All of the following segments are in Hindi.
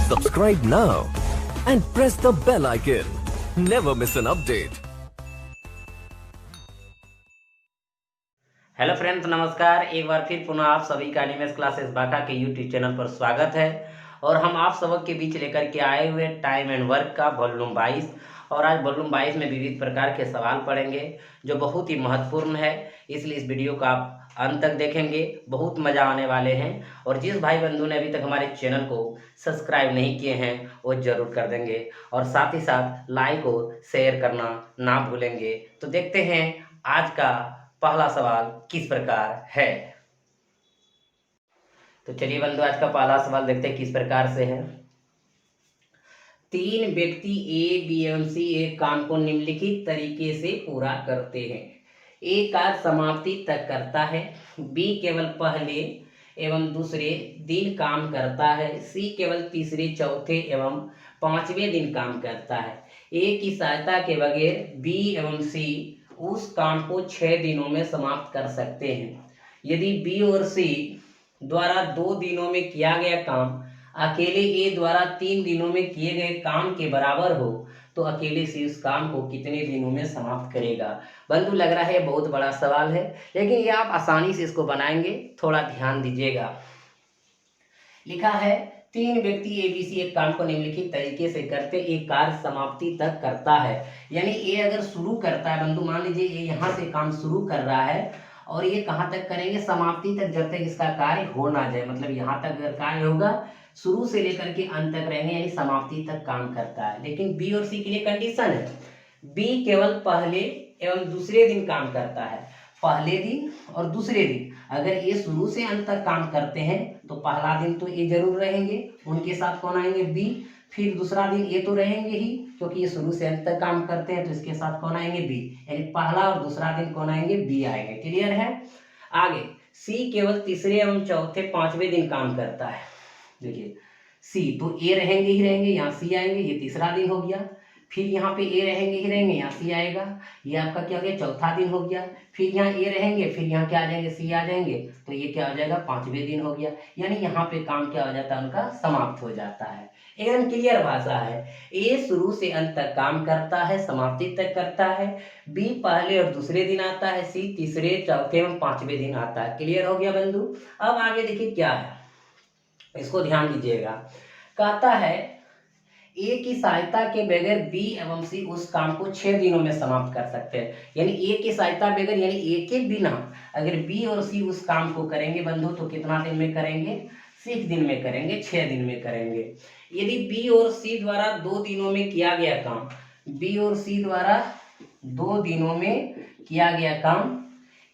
Subscribe now and press the bell icon. Never miss an update. Hello friends, नमस्कार। एक बार फिर पुनः आप सभी का एनिमेस क्लासेस बाका के यूट्यूब चैनल पर स्वागत है। और हम आप सबक के बीच लेकर के आए हुए टाइम एंड वर्क का वॉल्यूम 22। और आज वॉल्यूम 22 में विविध प्रकार के सवाल पढ़ेंगे जो बहुत ही महत्वपूर्ण है, इसलिए इस वीडियो को आप अंत तक देखेंगे, बहुत मज़ा आने वाले हैं। और जिस भाई बंधु ने अभी तक हमारे चैनल को सब्सक्राइब नहीं किए हैं वो ज़रूर कर देंगे और साथ ही साथ लाइक और शेयर करना ना भूलेंगे। तो देखते हैं आज का पहला सवाल किस प्रकार है। तो चलिए बंधु, आज का पहला सवाल देखते हैं किस प्रकार से है। तीन व्यक्ति ए, बी एवं सी एक काम को निम्नलिखित तरीके से पूरा करते हैं। ए कार्य समाप्ति तक करता है, बी केवल पहले एवं दूसरे दिन काम करता है, सी केवल तीसरे, चौथे एवं पांचवें दिन काम करता है। ए की सहायता के बगैर बी एवं सी उस काम को 6 दिनों में समाप्त कर सकते हैं। यदि बी और सी द्वारा 2 दिनों में किया गया काम अकेले ए द्वारा 3 दिनों में किए गए काम के बराबर हो तो अकेले सी उस काम को कितने दिनों में समाप्त करेगा। बंधु, लग रहा है बहुत बड़ा सवाल है, लेकिन ये आप आसानी से इसको बनाएंगे, थोड़ा ध्यान दीजिएगा। लिखा है तीन व्यक्ति ए बी सी एक काम को निम्नलिखित तरीके से करते एक कार्य समाप्ति तक करता है। यानी ए अगर शुरू करता है, बंधु मान लीजिए ये यहाँ से काम शुरू कर रहा है और ये कहाँ तक करेंगे, समाप्ति तक, जब तक इसका कार्य हो ना जाए। मतलब यहाँ तक अगर कार्य होगा शुरू से लेकर के अंत तक रहेंगे, यानी समाप्ति तक काम करता है। लेकिन बी और सी के लिए कंडीशन है, बी केवल पहले एवं दूसरे दिन काम करता है। पहले दिन और दूसरे दिन अगर ये शुरू से अंत तक काम करते हैं तो पहला दिन तो ये जरूर रहेंगे, उनके साथ कौन आएंगे, बी। फिर दूसरा दिन ये तो रहेंगे ही क्योंकि ये शुरू से अंत तक काम करते हैं, तो इसके साथ कौन आएंगे, बी। यानी पहला और दूसरा दिन कौन आएंगे, बी आएंगे। क्लियर है। आगे सी केवल तीसरे एवं चौथे पांचवें दिन काम करता है। देखिए सी तो ए रहेंगे ही रहेंगे, यहाँ सी आएंगे, ये तीसरा दिन हो गया। फिर यहाँ पे ए रहेंगे ही रहेंगे, यहाँ सी आएगा, ये आपका क्या हो गया, चौथा दिन हो गया। फिर यहाँ ए रहेंगे, फिर यहाँ क्या आ जाएंगे, सी आ जाएंगे, तो ये क्या हो जाएगा, पांचवें दिन हो गया। यानी यहाँ पे काम क्या हो जाता है, उनका समाप्त हो जाता है। एकदम क्लियर भाषा है। ए शुरू से अंत तक काम करता है, समाप्ति तक करता है। बी पहले और दूसरे दिन आता है, सी तीसरे, चौथे एवं पांचवें दिन आता है। क्लियर हो गया बंधु। अब आगे देखिए क्या है, इसको ध्यान दीजिएगा। कहता है ए की सहायता के बगैर बी एवं सी उस काम को 6 दिनों में समाप्त कर सकते हैं। यानी ए की सहायता बगैर, यानी ए के बिना अगर बी और सी उस काम को करेंगे बंधु तो कितना दिन में करेंगे, 6 दिन में करेंगे, 6 दिन में करेंगे। यदि बी और सी द्वारा 2 दिनों में किया गया काम, बी और सी द्वारा 2 दिनों में किया गया काम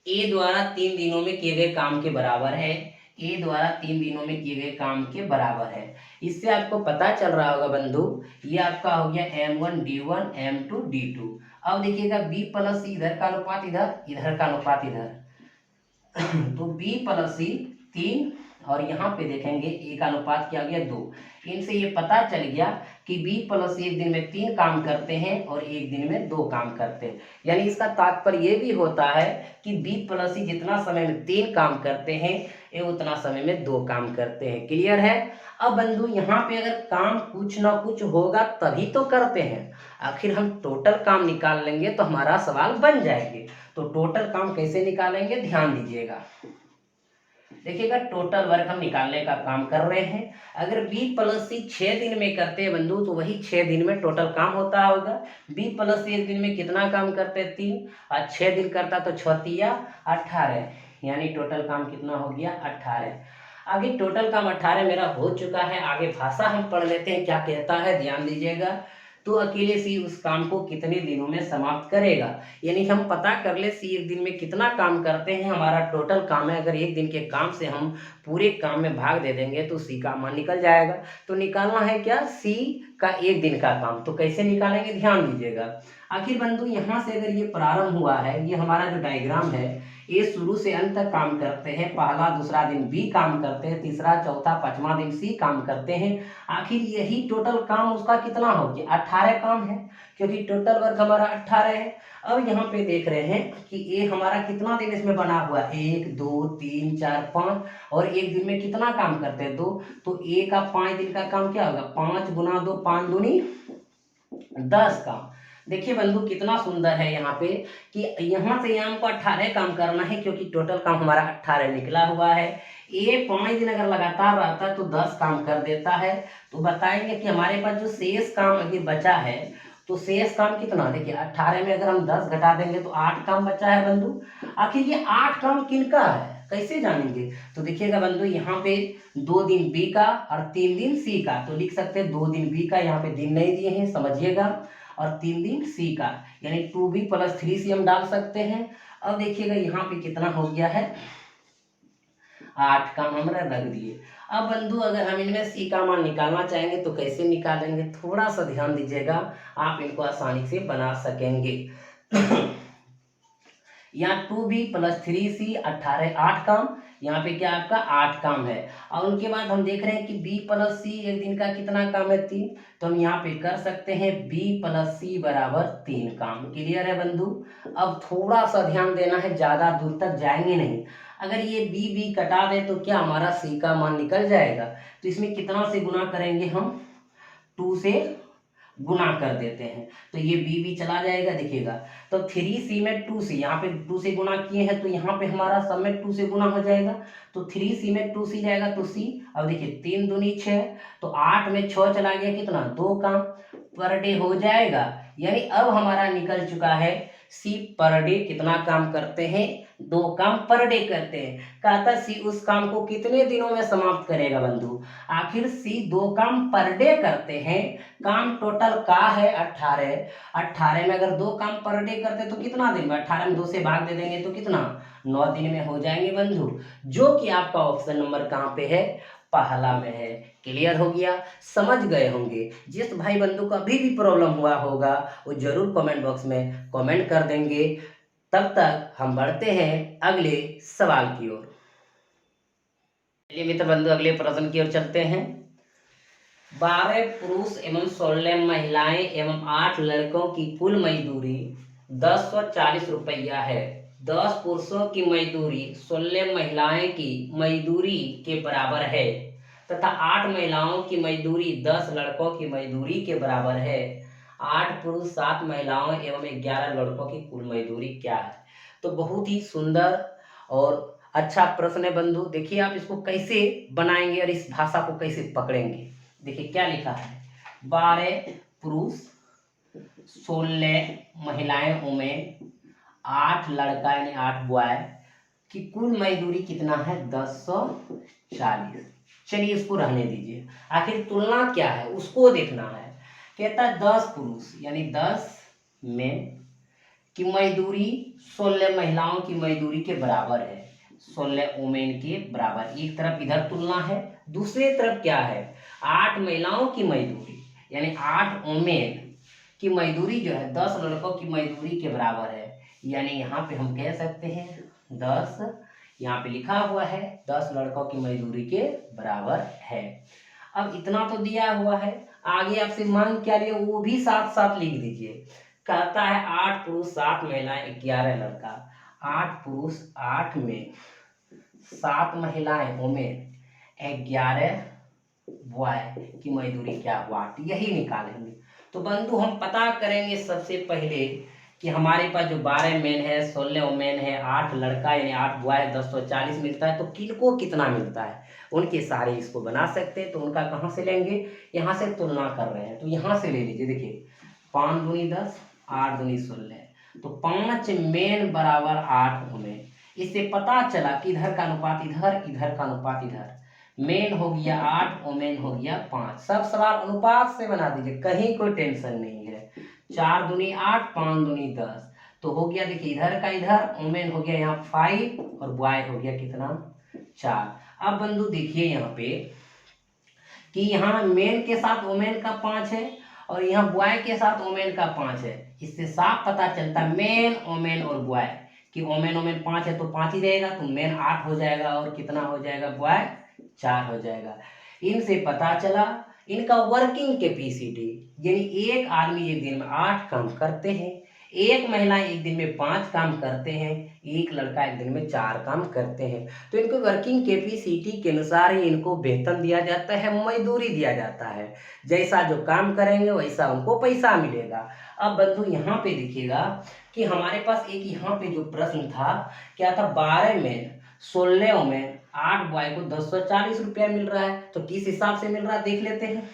ए द्वारा 3 दिनों में किए गए काम के बराबर है, ए द्वारा 3 दिनों में किए गए काम के बराबर है। इससे आपको पता चल रहा होगा बंधु, ये आपका हो गया M1 D1 M2 D2। अब देखिएगा B प्लस सी इधर का अनुपात इधर, इधर का अनुपात इधर तो B प्लस सी 3 और यहाँ पे देखेंगे ए का अनुपात क्या हो गया, 2। इनसे ये पता चल गया कि बी प्लस एक दिन में 3 काम करते हैं और एक दिन में 2 काम करते हैं। यानी इसका तात्पर्य ये भी होता है कि बी प्लस सी जितना समय में 3 काम करते हैं ये उतना समय में 2 काम करते हैं। क्लियर है। अब बंधु यहाँ पे अगर काम कुछ ना कुछ होगा तभी तो करते हैं, आखिर हम टोटल काम निकाल लेंगे तो हमारा सवाल बन जाएंगे। तो टोटल काम कैसे निकालेंगे, ध्यान दीजिएगा। देखिएगा टोटल वर्क हम निकालने का काम कर रहे हैं। अगर बी प्लस सी 6 दिन में करते हैं बंधु तो वही 6 दिन में टोटल काम होता होगा। बी प्लस सी एक दिन में कितना काम करते हैं, 3, और 6 दिन करता तो 6 या 18, यानी टोटल काम कितना हो गया, 18। आगे टोटल काम 18 मेरा हो चुका है। आगे भाषा हम पढ़ लेते हैं क्या कहता है, ध्यान दीजिएगा। तो अकेले सी उस काम को कितने दिनों में समाप्त करेगा। यानी हम पता कर ले सी एक दिन में कितना काम करते हैं, हमारा टोटल काम है। अगर एक दिन के काम से हम पूरे काम में भाग दे देंगे तो सी का मान निकल जाएगा। तो निकालना है क्या, सी का एक दिन का काम। तो कैसे निकालेंगे, ध्यान दीजिएगा। आखिर बंधु यहाँ से अगर ये प्रारंभ हुआ है, ये हमारा जो डायग्राम है ए शुरू से अंत तक काम करते हैं, पहला दूसरा दिन बी काम करते हैं, तीसरा चौथा पांचवा दिन सी काम करते हैं। आखिर यही टोटल काम उसका कितना हो गया, 18 काम है, क्योंकि टोटल वर्क हमारा 18 है। अब यहाँ पे देख रहे हैं कि ए हमारा कितना दिन इसमें बना हुआ, 1 2 3 4 5, और एक दिन में कितना काम करते हैं 2, तो ए का 5 दिन का काम क्या होगा, 5 गुना 2 5 दूनी 10 काम। देखिए बंधु कितना सुंदर है यहाँ पे कि यहाँ से यहाँ हमको 18 काम करना है, क्योंकि टोटल काम हमारा 18 निकला हुआ है। ये 5 दिन अगर लगातार रहता है तो 10 काम कर देता है। तो बताएंगे कि हमारे पास जो शेष काम अभी बचा है, तो शेष काम कितना, देखिए 18 में अगर हम 10 घटा देंगे तो 8 काम बचा है बंधु। आखिर ये 8 काम किनका है, कैसे जानेंगे, तो देखिएगा बंधु यहाँ पे 2 दिन बी का और 3 दिन सी का, तो लिख सकते हैं 2 दिन बी का, यहाँ पे दिन नहीं दिए हैं समझिएगा, और 3 दिन सी का, यानी 2b + 3c हम डाल सकते हैं। अब देखिएगा यहाँ पे कितना हो गया है, 8 काम हमने रख दिए। अब बंधु अगर हम इनमें सी का मान निकालना चाहेंगे तो कैसे निकालेंगे, थोड़ा सा ध्यान दीजिएगा, आप इनको आसानी से बना सकेंगे। यहाँ 2b + 3c 18 8 काम, यहाँ पे क्या आपका 8 काम है। और उनके बाद हम देख रहे हैं कि b + c एक दिन का कितना काम है 3, तो हम यहाँ पे कर सकते हैं b + c = 3 काम। क्लियर है बंधु। अब थोड़ा सा ध्यान देना है, ज़्यादा दूर तक जाएंगे नहीं। अगर ये b कटा दे तो क्या हमारा c का मान निकल जाएगा, तो इसमें कितना से गुना करेंगे हम, 2 से गुना कर देते हैं, तो ये b चला जाएगा देखिएगा। तो 3c में 2c, यहाँ पे 2 से गुना किए हैं तो यहाँ पे हमारा सब में 2 से गुना हो जाएगा, तो 3c में 2c जाएगा तो c। अब देखिए 3 दूनी 6, तो 8 में 6 चला गया, कितना 2 काम पर डे हो जाएगा। यानी अब हमारा निकल चुका है सी पर डे कितना काम करते हैं, 2 काम पर डे करते हैं। कहता सी उस काम को कितने दिनों में समाप्त करेगा बंधु, आखिर सी 2 काम पर डे करते हैं। काम टोटल का है 18, 18 में अगर 2 काम पर डे करते तो कितना दिन में, 18 में 2 से भाग दे देंगे तो कितना 9 दिन में हो जाएंगे बंधु, जो कि आपका ऑप्शन नंबर कहाँ पे है, पहला में है। क्लियर हो गया, समझ गए होंगे। जिस भाई बंधु को अभी भी प्रॉब्लम हुआ होगा वो जरूर कमेंट बॉक्स में कमेंट कर देंगे। तब तक हम बढ़ते हैं अगले सवाल की ओर। चलिए मित्र बंधु अगले प्रश्न की ओर चलते हैं। 12 पुरुष एवं 16 महिलाएं एवं 8 लड़कों की कुल मजदूरी 1040 रुपया है। 10 पुरुषों की मजदूरी 16 महिलाएं की मजदूरी के बराबर है तथा 8 महिलाओं की मजदूरी 10 लड़कों की मजदूरी के बराबर है। 8 पुरुष 7 महिलाओं एवं 11 लड़कों की कुल मजदूरी क्या है। तो बहुत ही सुंदर और अच्छा प्रश्न है बंधु। देखिए आप इसको कैसे बनाएंगे और इस भाषा को कैसे पकड़ेंगे। देखिए क्या लिखा है, 12 पुरुष 16 महिलाएं वुमेन 8 लड़का यानी 8 बॉय की कुल मजदूरी कितना है 1040। चलिए इसको रहने दीजिए, आखिर तुलना क्या है उसको देखना है। कहता है 10 पुरुष यानी 10 में की मजदूरी 16 महिलाओं की मजदूरी के बराबर है, 16 वुमेन के बराबर। एक तरफ इधर तुलना है, दूसरी तरफ क्या है 8 महिलाओं की मजदूरी यानी 8 वुमेन की मजदूरी जो है 10 लड़कों की मजदूरी के बराबर है। यानी यहाँ पे हम कह सकते हैं 10, यहाँ पे लिखा हुआ है 10 लड़कों की मजदूरी के बराबर है। अब इतना तो दिया हुआ है, आगे आपसे मांग क्या लिया वो भी साथ साथ लिख दीजिए। कहता है 8 पुरुष 7 महिलाएं 11 लड़का, 8 पुरुष 8 में 7 महिलाएं वुमेन 11 बॉय की मजदूरी क्या हुआ, यही निकालेंगे। तो बंधु हम पता करेंगे सबसे पहले कि हमारे पास जो 12 मेन है 16 वुमेन है 8 लड़का यानी 8 बॉय 1040 मिलता है, तो किनको कितना मिलता है उनके सारे इसको बना सकते हैं। तो उनका कहाँ से लेंगे, यहाँ से तुलना कर रहे हैं तो यहाँ से ले लीजिए। देखिए 5 दूनी 10 8 दूनी 16, तो 5 मेन बराबर 8 वुमेन। इससे पता चला कि इधर का अनुपात इधर, इधर का अनुपात इधर, मेन हो गया 8 वुमेन हो गया 5। सब सवाल अनुपात से बना दीजिए, कहीं कोई टेंशन नहीं है। 4 दूनी 8 5 दूनी 10, तो हो गया देखिए इधर का इधर, वुमेन हो गया यहाँ 5 और बॉय हो गया कितना 4। अब बंधु देखिए यहाँ पे कि यहाँ मेन के साथ वुमेन का 5 है और यहाँ बॉय के साथ वुमेन का 5 है। इससे साफ पता चलता मेन वुमेन और बॉय कि ओमेन ओमेन 5 है तो 5 ही रहेगा, तो मेन 8 हो जाएगा और कितना हो जाएगा बॉय 4 हो जाएगा। इनसे पता चला इनका वर्किंग कैपेसिटी, यानी एक आदमी एक दिन में 8 काम करते हैं, एक महिला एक दिन में 5 काम करते हैं, एक लड़का एक दिन में 4 काम करते हैं। तो इनको वर्किंग कैपेसिटी के अनुसार ही इनको वेतन दिया जाता है, मजदूरी दिया जाता है। जैसा जो काम करेंगे वैसा उनको पैसा मिलेगा। अब बंधु यहाँ पे देखिएगा कि हमारे पास एक यहाँ पे जो प्रश्न था, क्या था, 12 में 16 में 8 बॉय को 1040 रुपया मिल रहा है, तो किस हिसाब से मिल रहा है देख लेते हैं।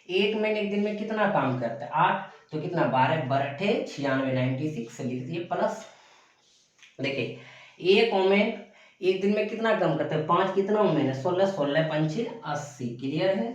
एक मैन एक दिन में कितना काम करता है 8, तो कितना 12 बरठे 96 96 लिख दिए प्लस। देखिए एक ओमेन एक दिन में कितना काम करता है 5, कितना ओमेन है 16, 16 पंचे 80, क्लियर है।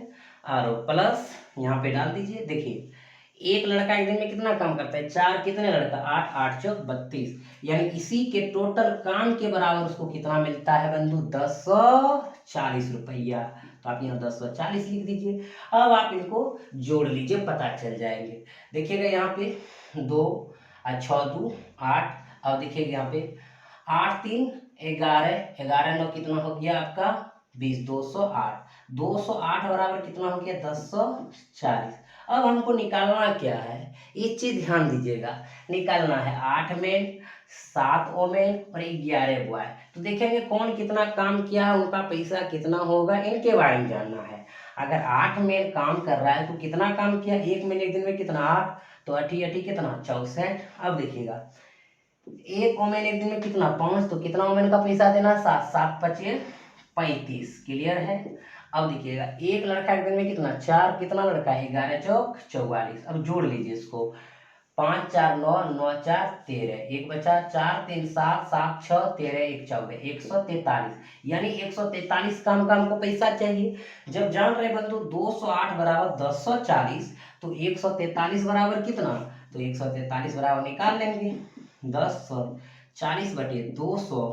और प्लस यहाँ पे डाल दीजिए। देखिए एक लड़का एक दिन में कितना काम करता है 4, कितने लड़का 8, 8 चौक 32, यानी इसी के टोटल काम के बराबर उसको कितना मिलता है बंधु 1040 रुपया। तो आप यहाँ 1040 लिख दीजिए। अब आप इनको जोड़ लीजिए, पता चल जाएंगे। देखिएगा यहाँ पे 2 और 6 2 8, अब देखिएगा यहाँ पे 8 3 11, 11 9 कितना हो गया आपका 20, 208, 208 बराबर कितना हो गया 1040। अब हमको निकालना क्या है, एक चीज ध्यान दीजिएगा, निकालना है 8 में 7 ओमेन और 11 बॉय। तो देखेंगे कौन कितना काम किया है, उनका पैसा कितना होगा, इनके बारे में जानना है। अगर 8 में काम कर रहा है तो कितना काम किया, एक में एक दिन में कितना 8, तो 8 8 कितना 64। अब देखिएगा एक ओमेन एक दिन में कितना 5, तो कितना ओमेन का पैसा देना 7, 7 5 35, क्लियर है। अब देखिएगा एक लड़का एक दिन में कितना 4, कितना लड़का 11 चौक 44। अब जोड़ लीजिए इसको, 5 4 9 9 4 13, एक बचा 4 3 7 7 6 13 1 14, 143, यानी 143 काम को पैसा चाहिए। जब जान रहे बंधु 208 बराबर 1040, तो 143 बराबर कितना, तो 143 बराबर निकाल लेंगे 1040 बटे 200,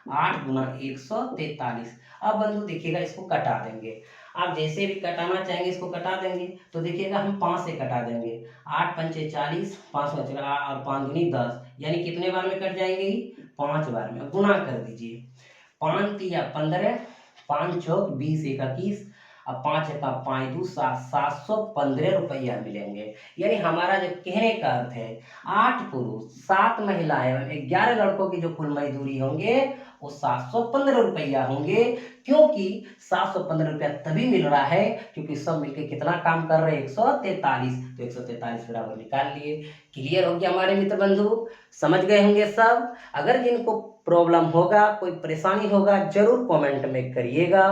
8 गुना 143। अब बंधु देखिएगा इसको कटा देंगे, आप जैसे भी कटाना चाहेंगे इसको कटा देंगे। तो देखिएगा हम 5 से कटा देंगे, 8 पंचे 40, 5 बचे और 5 दूनी 10, यानी कितने बार में कट जाएंगे 5 बार में। गुना कर दीजिए, 5 तिया 15, 5 चौक 20 21, अब 5 का 5 2 7, 715 रुपया मिलेंगे। यानी हमारा जो कहने का अर्थ है 8 पुरुष 7 महिलाएं 11 लड़कों की जो कुल मजदूरी होंगे वो 715 रुपया होंगे। क्योंकि 715 रुपया तभी मिल रहा है क्योंकि सब मिलके कितना काम कर रहे हैं 143, तो 143 बराबर निकाल लिए। क्लियर हो गया हमारे मित्र बंधु, समझ गए होंगे सब। अगर जिनको प्रॉब्लम होगा, कोई परेशानी होगा, जरूर कमेंट में करिएगा।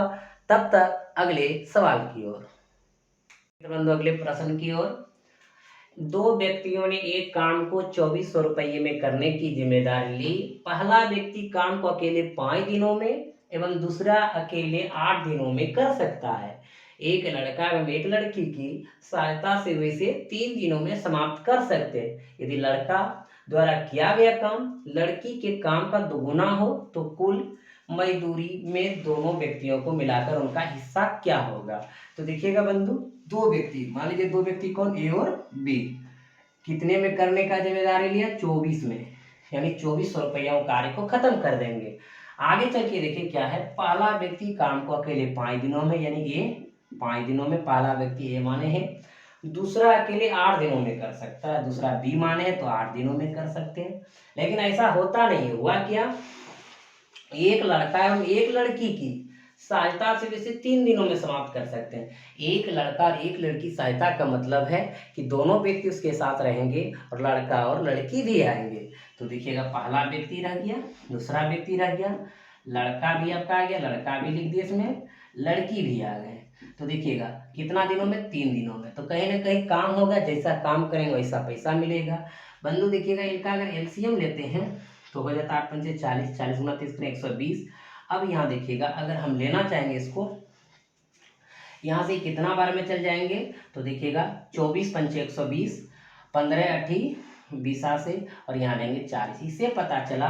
तब तक अगले सवाल की ओर, बंधु अगले प्रश्न की ओर। 2 व्यक्तियों ने एक काम को 2400 रुपये में करने की जिम्मेदारी ली। पहला व्यक्ति काम को अकेले 5 दिनों में एवं दूसरा अकेले 8 दिनों में कर सकता है। एक लड़का एवं एक लड़की की सहायता से वे इसे 3 दिनों में समाप्त कर सकते हैं। यदि लड़का द्वारा किया गया काम लड़की के काम का दोगुना हो तो कुल मजदूरी में दोनों व्यक्तियों को मिलाकर उनका हिस्सा क्या होगा। तो देखिएगा बंधु 2 व्यक्ति, मान लीजिए 2 व्यक्ति कौन, ए और बी, कितने में करने का जिम्मेदारी लिया 24 में, यानी 2400 रुपया कार्य को खत्म कर देंगे। आगे चल के देखिए क्या है, पहला व्यक्ति काम को अकेले 5 दिनों में, यानी ए 5 दिनों में पहला व्यक्ति ए माने है, दूसरा अकेले 8 दिनों में कर सकता है, दूसरा बी माने है तो 8 दिनों में कर सकते हैं। लेकिन ऐसा होता नहीं है, हुआ क्या, एक लड़का एवं एक लड़की की सहायता से वैसे 3 दिनों में समाप्त कर सकते हैं। एक लड़का और एक लड़की सहायता का मतलब है कि दोनों व्यक्ति उसके साथ रहेंगे और लड़का और लड़की भी आएंगे। तो देखिएगा पहला व्यक्ति रह गया, दूसरा व्यक्ति रह गया, लड़का भी आपका आ गया, लड़का भी लिख दिया इसमें, लड़की भी आ गए। तो देखिएगा कितना दिनों में 3 दिनों में, तो कहीं ना कहीं काम होगा, जैसा काम करेंगे वैसा पैसा मिलेगा। बंधु देखिएगा इनका अगर एलसीएम लेते हैं तो हो जाता है 8 पंचे 40, 40 गुना 30 120। अब यहाँ देखिएगा अगर हम लेना चाहेंगे इसको, यहाँ से कितना बार में चल जाएंगे, तो देखिएगा 24 पंचे 120, 15 8 20 से, और यहाँ लेंगे 40। इससे पता चला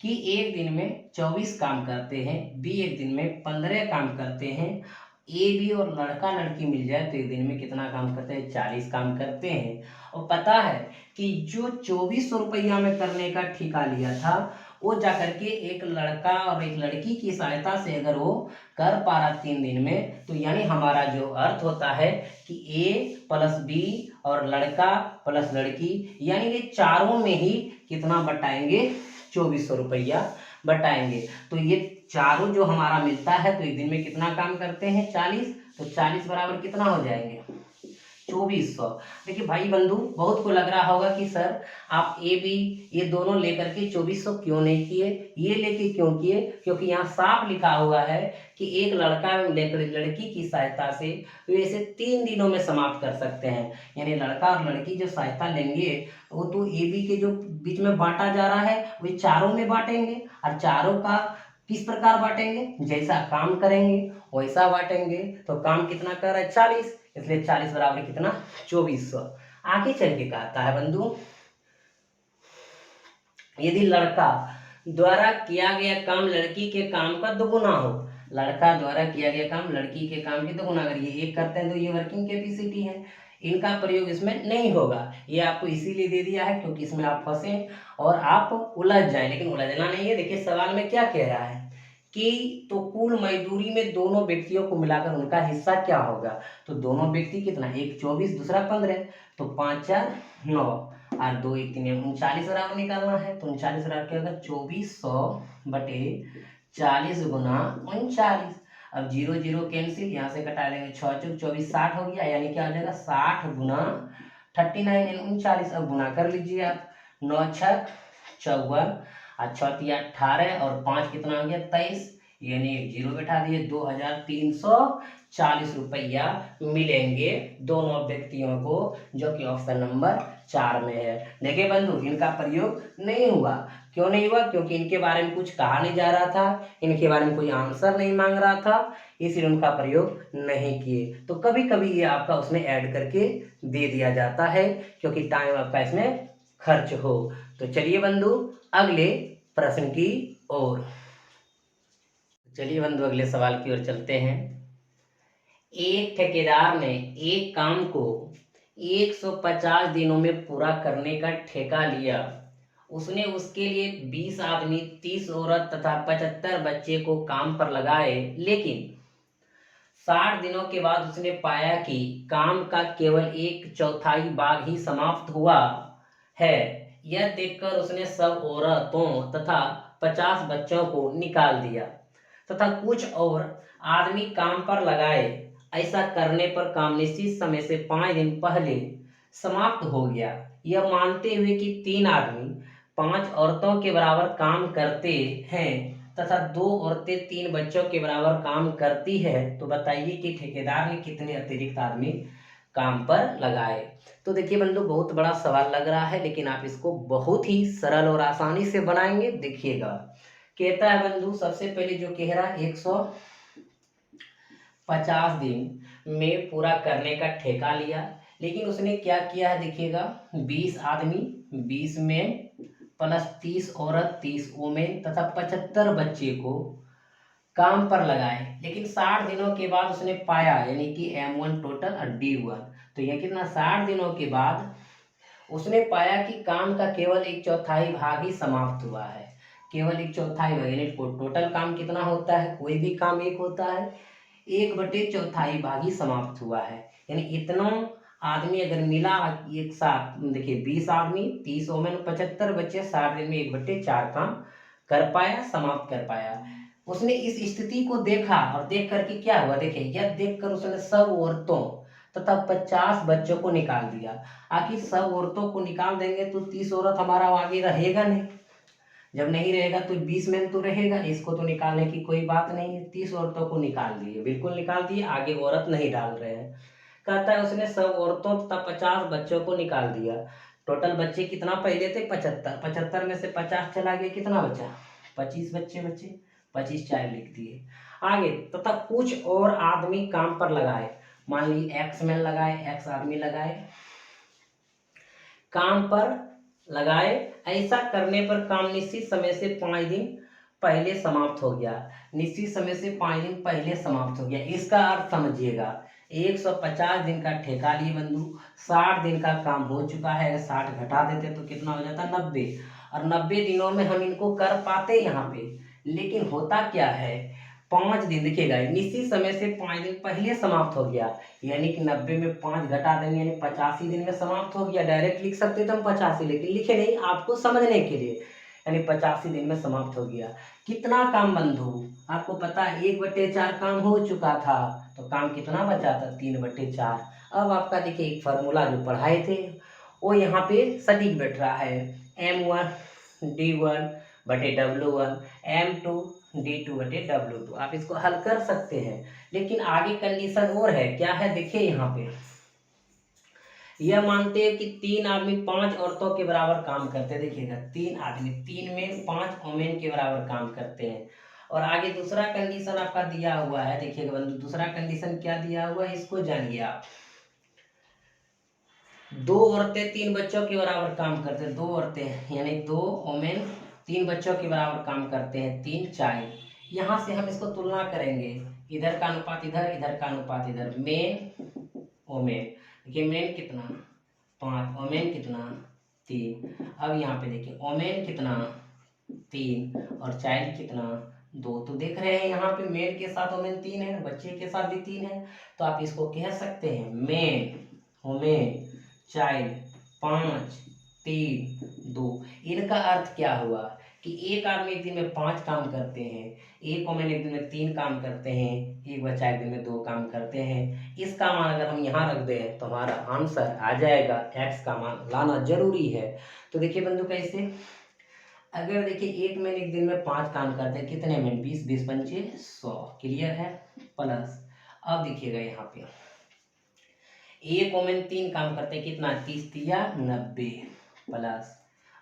कि एक दिन में 24 काम करते हैं, बी एक दिन में 15 काम करते हैं, ए बी और लड़का लड़की मिल जाए तो एक दिन में कितना काम करते हैं, 40 काम करते हैं। और पता है कि जो 2400 रुपया में करने का ठेका लिया था, वो जाकर के एक लड़का और एक लड़की की सहायता से अगर वो कर पा रहा 3 दिन में, तो यानी हमारा जो अर्थ होता है कि ए प्लस बी और लड़का प्लस लड़की, यानी ये चारों में ही कितना बटाएंगे, 2400 रुपया बटाएंगे। तो ये चारों जो हमारा मिलता है तो एक दिन में कितना काम करते हैं, 40। तो 40 बराबर कितना हो जाएंगे, 2400। देखिए भाई बंधु, बहुत को लग रहा होगा कि सर आप ए बी ये दोनों लेकर के 2400 क्यों नहीं किए, ये लेके क्यों किए, क्योंकि यहाँ साफ लिखा हुआ है कि एक लड़का एवं लड़की की सहायता से वे इसे 3 दिनों में समाप्त कर सकते हैं। यानी लड़का और लड़की जो सहायता लेंगे वो तो ए बी के जो बीच में बांटा जा रहा है वे चारों में बांटेंगे, और चारों का किस प्रकार बांटेंगे, जैसा काम करेंगे वैसा बांटेंगे। तो काम कितना कर रहा है, 40, इसलिए 40 बराबर कितना, 2400। आगे चल के कहता है बंधु, यदि लड़का द्वारा किया गया काम लड़की के काम का दोगुना हो, लड़का द्वारा किया गया काम लड़की के काम की दोगुना, अगर ये एक करते हैं तो ये वर्किंग कैपेसिटी है, इनका प्रयोग इसमें नहीं होगा। ये आपको इसीलिए दे दिया है क्योंकि इसमें आप फंसे और आप उलझ जाए, लेकिन उलझना नहीं है। देखिए सवाल में क्या कह रहा है कि तो कुल मजदूरी में दोनों व्यक्तियों को मिलाकर उनका हिस्सा क्या होगा। तो दोनों व्यक्ति कितना, एक 24 दूसरा 15, तो 5 4 9 और 2 1 3 39 बराबर निकालना है। तो 39 बराबर क्या होगा, 2400 बटे 40 गुना 39। अब 0 0 कैंसिल, यहाँ से कटा लेंगे, 6 चौक 24 60 हो गया, यानी क्या हो जाएगा 60 गुना 39 यानी 39। अब गुना कर लीजिए आप, 9 6 54 और 6 3 18 और 5 कितना हो गया 23, यानी एक जीरो बैठा दिए, 2340 रुपया मिलेंगे दोनों व्यक्तियों को, जो कि ऑप्शन नंबर 4 में है। देखिए बंधु, इनका प्रयोग नहीं हुआ, क्यों नहीं हुआ, क्योंकि इनके बारे में कुछ कहा नहीं जा रहा था, इनके बारे में कोई आंसर नहीं मांग रहा था, इसलिए उनका प्रयोग नहीं किए। तो कभी कभी ये आपका उसमें ऐड करके दे दिया जाता है क्योंकि टाइम आपका इसमें खर्च हो। तो चलिए बंधु अगले प्रश्न की ओर, चलिए बंधु अगले सवाल की ओर चलते हैं। एक ठेकेदार ने एक काम को 150 दिनों में पूरा करने का ठेका लिया। उसने उसके लिए 20 आदमी, 30 औरत तथा 75 बच्चे को काम पर लगाए, लेकिन 60 दिनों के बाद उसने पाया कि काम का केवल 1/4 भाग ही समाप्त हुआ है। यह देखकर उसने सब औरतों तथा 50 बच्चों को निकाल दिया तथा कुछ और आदमी काम पर लगाए। ऐसा करने पर काम निश्चित समय से 5 दिन पहले समाप्त हो गया। यह मानते हुए कि 3 आदमी 5 औरतों के बराबर काम करते हैं तथा 2 औरतें 3 बच्चों के बराबर काम करती है, तो बताइए कि ठेकेदार ने कितने अतिरिक्त आदमी काम पर लगाए। तो देखिए बंधु, बहुत बड़ा सवाल लग रहा है, लेकिन आप इसको बहुत ही सरल और आसानी से बनाएंगे, देखिएगा। कहता है बंधु, सबसे पहले जो कह रहा है 150 दिन में पूरा करने का ठेका लिया, लेकिन उसने क्या किया है, देखिएगा 20 आदमी 20 में प्लस 30 औरत 30 वोमेन तथा 75 बच्चे को काम पर लगाए, लेकिन 60 दिनों के बाद उसने पाया, यानी कि M1 टोटल और D1, तो यह कितना 60 दिनों के बाद उसने पाया कि काम का केवल 1/4 भाग ही समाप्त हुआ है। केवल 1/4 भाग, यानी टोटल काम कितना होता है, कोई भी काम एक होता है, 1/4 भाग ही समाप्त हुआ है। यानी इतना आदमी अगर मिला एक साथ, देखिए 20 आदमी 30 वोमेन 75 बच्चे 60 दिन में 1/4 काम कर पाया, समाप्त कर पाया। उसने इस स्थिति को देखा और देख करके क्या हुआ, देखिए यह देखकर उसने सब औरतों तथा 50 बच्चों को निकाल दिया। आखिर सब औरतों को निकाल देंगे तो 30 औरत हमारा आगे रहेगा नहीं, जब नहीं रहेगा तो 20 में तो रहेगा, इसको तो निकालने की कोई बात नहीं है। 30 औरतों को निकाल दिए, बिल्कुल निकाल दिए, आगे औरत नहीं डाल रहे हैं। कहता है उसने सब औरतों तथा 50 बच्चों को निकाल दिया। टोटल बच्चे कितना पहले थे, 75, 75 में से 50 चला गया, कितना बचा 25 बच्चे, 25 4 लिख दिए। आगे तथा कुछ और आदमी काम पर लगाए, मान लीजिए एक्स मैन लगाए, एक्स आदमी लगाए, काम पर लगाए। ऐसा करने पर काम निश्चित समय से 5 दिन पहले समाप्त हो गया, निश्चित समय से 5 दिन पहले समाप्त हो गया। इसका अर्थ समझिएगा, 150 दिन का ठेका लिए बंधु, 60 दिन का काम हो चुका है। अगर 60 घटा देते तो कितना हो जाता, 90। और 90 दिनों में हम इनको कर पाते यहाँ पे, लेकिन होता क्या है, 5 दिन देखिएगा, निश्चित समय से 5 दिन पहले समाप्त हो गया, यानी कि 90 में 5 घटा देंगे, यानी 85 दिन में समाप्त हो गया। डायरेक्ट लिख सकते थे हम 85, लेकिन लिखे नहीं, आपको समझने के लिए, यानी 85 दिन में समाप्त हो गया। कितना काम बंधु, आपको पता है 1/4 काम हो चुका था, तो काम कितना बचा था, 3/4। अब आपका देखिए एक फार्मूला जो पढ़ाए थे वो यहाँ पे सटीक बैठ रहा है, M1D1/W1 M2D2/W2। आप इसको हल कर सकते हैं, लेकिन आगे कंडीशन और है, क्या है देखिए यहाँ पे, यह मानते हैं कि 3 आदमी 5 औरतों के बराबर काम करते हैं। देखिएगा 3 आदमी, 3 में 5 वोमेन के बराबर काम करते हैं। और आगे दूसरा कंडीशन आपका दिया हुआ है, देखिएगा बंधु दूसरा कंडीशन क्या दिया हुआ है, इसको जानिए आप। 2 औरतें 3 बच्चों के बराबर काम करते हैं, 2 औरतें यानी 2 वोमेन 3 बच्चों के बराबर काम करते हैं, 3 चाइल्ड। यहाँ से हम इसको तुलना करेंगे, इधर का अनुपात इधर, इधर का अनुपात इधर, मेन वोमेन, देखिए मेन कितना 5, वोमेन कितना 3। अब यहाँ पे देखिए वोमेन कितना 3 और चाइल्ड कितना 2। तो देख रहे हैं यहाँ पे मेन के साथ वोमेन 3 है, बच्चे के साथ भी 3 है, तो आप इसको कह सकते हैं मेन वोमेन चाइल्ड 5 3 2। इनका अर्थ क्या हुआ कि एक आदमी एक दिन में 5 काम करते हैं, एक वोमेन एक दिन में 3 काम करते हैं, एक बच्चा एक दिन में 2 काम करते हैं। इसका मान अगर हम यहाँ रख दें तो हमारा आंसर आ जाएगा, x का मान लाना जरूरी है। तो देखिए बंधु कैसे, अगर देखिए एक मैन एक दिन में 5 काम करते हैं, कितने मैन 20, 20 पंचे 100, क्लियर है। प्लस अब देखिएगा यहाँ पे एक वोमेन 3 काम करते हैं, कितना 30 3 90। प्लस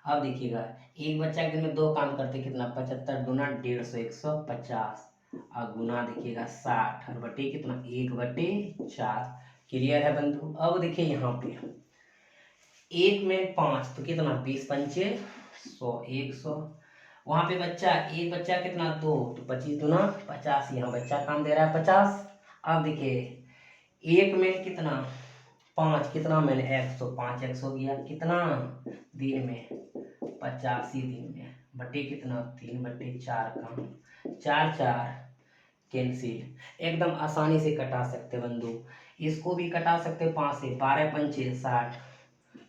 अब देखिएगा एक बच्चा एक दिन में 2 काम करते हैं, कितना 75 दूना 150 150। और गुना देखिएगा 60 और बटे कितना 1/4। क्लियर है बंधु। अब देखिए यहाँ पे एक में 5 तो कितना 20 पंचे 100 100। वहाँ पे बच्चा एक बच्चा कितना 2 तो 25 दूना 50, यहाँ बच्चा काम दे रहा है 50। अब देखिए एक में कितना 5, कितना मैंने 100 तो 5x हो गया, कितना दिन में 85 दिन में, बटे कितना 3/4 काम, 4 4 कैंसिल, एकदम आसानी से कटा सकते बंधु। इसको भी कटा सकते 5 से, 12 पंचे 60,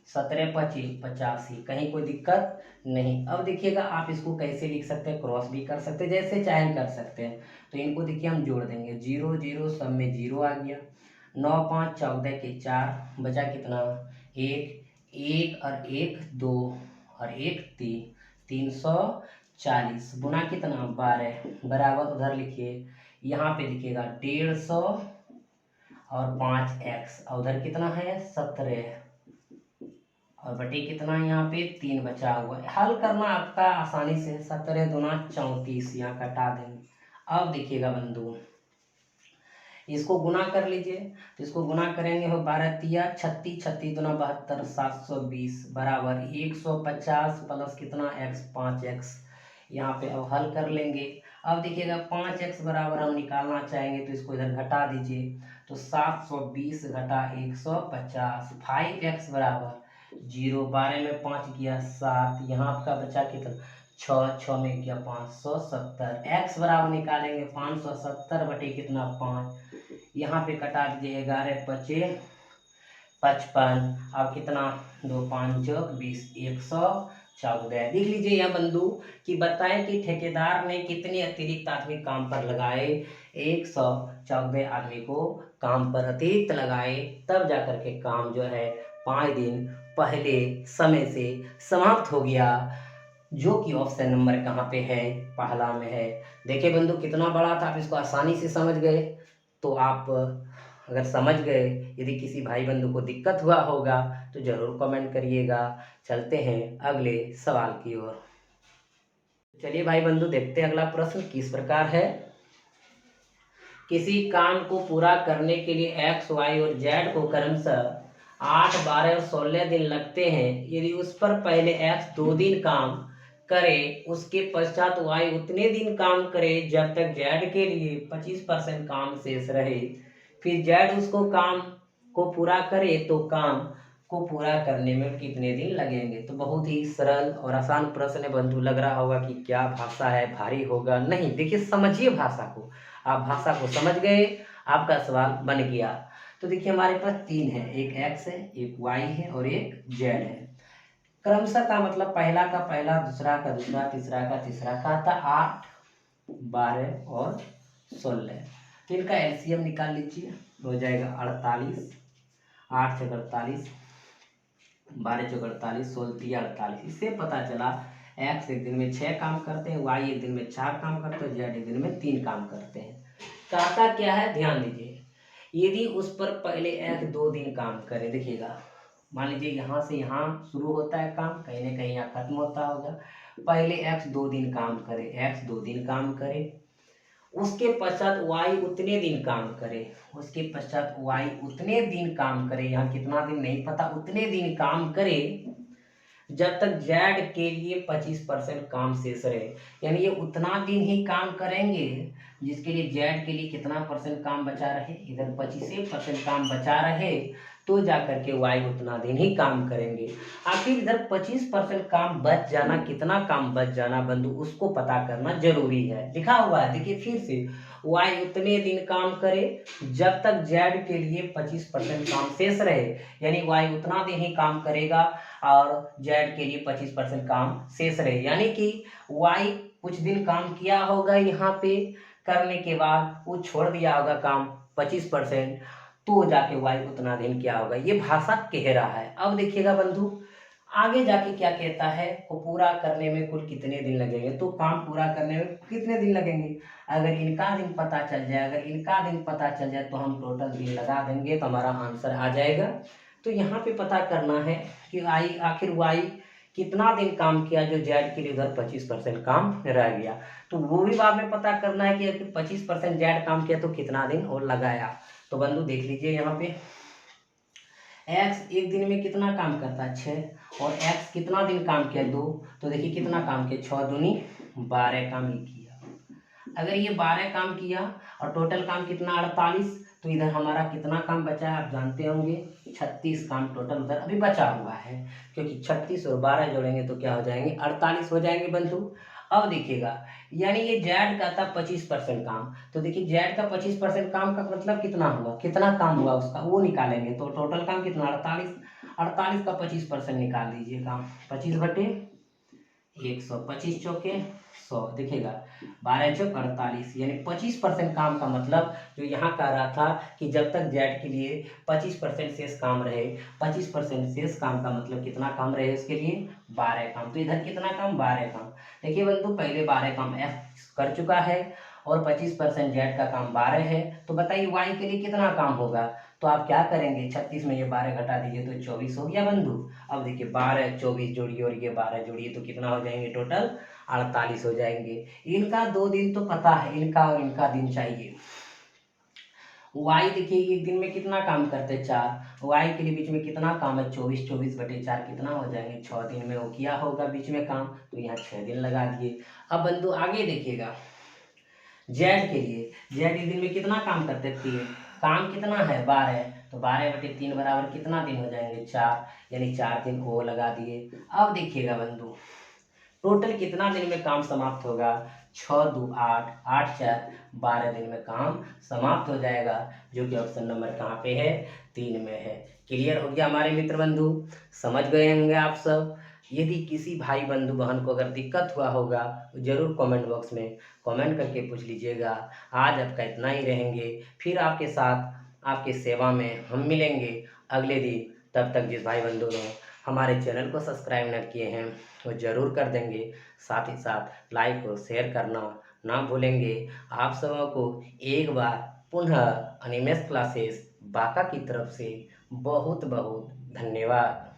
17 25 85, कहीं कोई दिक्कत नहीं। अब देखिएगा आप इसको कैसे लिख सकते हैं, क्रॉस भी कर सकते हैं, जैसे चाहे कर सकते हैं। तो इनको देखिए हम जोड़ देंगे, 0 0 सब में 0 आ गया, 9 5 14 के 4, बचा कितना 1 1 और 1 2 और 1 3, 340 गुना कितना 12 बराबर उधर लिखिए, यहाँ पे लिखिएगा 150 और 5x और उधर कितना है 17 और बटे कितना यहाँ पे 3 बचा हुआ है। हल करना आपका आसानी से, 17 दूना 34, यहाँ कटा देंगे। अब देखिएगा बंधु इसको गुना कर लीजिए, तो इसको गुना करेंगे हो 12 तिया 36, 36 दूना 72, 720 बराबर 150 प्लस कितना x 5x। यहाँ पे अब हल कर लेंगे। अब देखिएगा 5x बराबर हम निकालना चाहेंगे तो इसको इधर घटा दीजिए, तो 720 घटा 150, 5x बराबर 0, 12 में 5 किया 7, यहाँ आपका बचा कितना 6, 6 में किया 570, x बराबर निकालेंगे 570 बटे कितना 5, यहाँ पे कटा दीजिए 11 बचे 55, अब कितना 2 5 20, 114। देख लीजिए यहाँ बंधु कि बताएं कि ठेकेदार ने कितने अतिरिक्त आदमी काम पर लगाए, 114 आदमी को काम पर अतिरिक्त लगाए, तब जाकर के काम जो है 5 दिन पहले समय से समाप्त हो गया, जो कि ऑप्शन नंबर कहाँ पे है, पहला में है। देखिए बंधु कितना बड़ा था, आप इसको आसानी से समझ गए। तो आप अगर समझ गए, यदि किसी भाई बंधु को दिक्कत हुआ होगा तो ज़रूर कमेंट करिएगा। चलते हैं अगले सवाल की ओर। चलिए भाई बंधु देखते हैं अगला प्रश्न किस प्रकार है। किसी काम को पूरा करने के लिए x, y और z को क्रमशः 8, 12 और 16 दिन लगते हैं। यदि उस पर पहले x 2 दिन काम करे उसके पश्चात वाई उतने दिन काम करे जब तक जेड के लिए 25% काम शेष रहे। फिर जेड उसको काम को पूरा करे तो काम को पूरा करने में कितने दिन लगेंगे। तो बहुत ही सरल और आसान प्रश्न है बंधु। लग रहा होगा कि क्या भाषा है, भारी होगा, नहीं, देखिए समझिए भाषा को। आप भाषा को समझ गए, आपका सवाल बन गया। तो देखिए हमारे पास तीन है, एक एक्स है, एक वाई है और एक जेड है। क्रमशः का मतलब पहला का पहला, दूसरा का दूसरा, तीसरा का तीसरा का था 8, 12 और 16। तो इनका एलसीएम निकाल लीजिए, हो जाएगा 48, 8 से 48, 12 चौक 48, 16 48। इससे पता चला एक्स एक दिन में 6 काम करते हैं, वाई एक दिन में 4 काम करते हैं, जेड एक दिन में 3 काम करते हैं। कहता क्या है, ध्यान दीजिए। यदि उस पर पहले एक्स 2 दिन काम करे, देखिएगा मान लीजिए यहाँ से यहाँ शुरू होता है काम, कहीं ना कहीं यहाँ खत्म होता होगा। पहले एक्स 2 दिन काम करे, एक्स 2 दिन काम करे, उसके पश्चात वाई उतने दिन काम करे, उसके पश्चात वाई उतने दिन काम करे, यहाँ कितना दिन नहीं पता, उतने दिन काम करे जब तक जेड के लिए 25% काम शेष रहे। यानी ये उतना दिन ही काम करेंगे जिसके लिए जेड के लिए कितना परसेंट काम बचा रहे, इधर 25% काम बचा रहे, तो जाकर के वाई उतना दिन ही काम करेंगे। आखिर इधर 25% काम बच जाना, कितना काम बच जाना बंधु, उसको पता करना जरूरी है। लिखा हुआ है, देखिए फिर से, वाई उतने दिन काम करे जब तक जेड के लिए 25% काम शेष रहे। यानी वाई उतना दिन ही काम करेगा और जेड के लिए 25% काम शेष रहे। यानी कि वाई कुछ दिन काम किया होगा यहाँ पे, करने के बाद वो छोड़ दिया होगा काम 25%, तो जाके वाई उतना दिन क्या होगा, ये भाषा कह रहा है। अब देखिएगा बंधु आगे जाके क्या कहता है, को पूरा करने में कुल कितने दिन लगेंगे। तो काम पूरा करने में कितने दिन लगेंगे, अगर इनका दिन पता चल जाए, अगर इनका दिन पता चल जाए तो हम टोटल दिन लगा देंगे तो हमारा आंसर आ जाएगा। तो यहाँ पे पता करना है कि आई आखिर वाई कितना दिन काम किया जो जेड के लिए उधर 25% काम रह गया। तो वो भी बाद में पता करना है कि अगर 25% जेड काम किया तो कितना दिन और लगाया। तो बंधु देख लीजिए यहाँ पे एक्स एक दिन में कितना काम करता है 6, और एक्स कितना दिन काम किया 2। तो देखिए कितना काम किया, 6 दूनी 12 काम ही किया। अगर ये 12 काम किया और टोटल काम कितना 48, तो इधर हमारा कितना काम बचा है आप जानते होंगे, 36 काम टोटल उधर अभी बचा हुआ है। क्योंकि 36 और 12 जोड़ेंगे तो क्या हो जाएंगे, 48 हो जाएंगे बंधु। अब देखिएगा, यानी ये जेड का था 25% काम, तो देखिए जेड का 25% काम का मतलब कितना हुआ, कितना काम हुआ उसका वो निकालेंगे। तो टोटल काम कितना 48, 48 का 25% निकाल दीजिए काम, 25/100, 25 चौके 100, देखिएगा 12 चौक 48। यानी 25% काम का मतलब जो यहाँ कह रहा था कि जब तक जेड के लिए 25% शेष काम रहे, 25% शेष काम का मतलब कितना काम रहे उसके लिए 12 काम। तो इधर कितना काम 12 काम। देखिए बंधु पहले 12 काम एफ कर चुका है और 25% जेड का काम 12 है, तो बताइए वाई के लिए कितना काम होगा। तो आप क्या करेंगे, 36 में ये 12 घटा दीजिए तो 24 हो गया बंधु। अब देखिए 12 24 जोड़िए और ये 12 जोड़िए तो कितना हो जाएंगे, टोटल 48 हो जाएंगे। इनका 2 दिन तो पता है, इनका और इनका दिन चाहिए। वाई देखिए एक दिन में कितना काम करते हैं 4, वाई के लिए बीच में कितना काम है 24, 24/4 कितना हो जाएंगे 6 दिन में वो किया होगा बीच में काम, तो यहाँ 6 दिन लगा दिए। अब बंधु आगे देखिएगा, जेड के लिए, जेड एक दिन में कितना काम करते हैं 3, काम कितना है 12, तो 12/3 बराबर कितना दिन हो जाएंगे 4, यानी 4 दिन वो लगा दिए। अब देखिएगा बंधु टोटल कितना दिन में काम समाप्त होगा, 6 2 8, 8 4 12 दिन में काम समाप्त हो जाएगा, जो कि ऑप्शन नंबर कहाँ पे है, 3 में है। क्लियर हो गया हमारे मित्र बंधु, समझ गए होंगे आप सब। यदि किसी भाई बंधु बहन को अगर दिक्कत हुआ होगा तो जरूर कमेंट बॉक्स में कमेंट करके पूछ लीजिएगा। आज आपका इतना ही रहेंगे, फिर आपके साथ आपके सेवा में हम मिलेंगे अगले दिन। तब तक जिस भाई बंधु ने हमारे चैनल को सब्सक्राइब न किए हैं वो जरूर कर देंगे, साथ ही साथ लाइक और शेयर करना ना भूलेंगे। आप सबों को एक बार पुनः अनिमेष क्लासेस बांका की तरफ से बहुत बहुत धन्यवाद।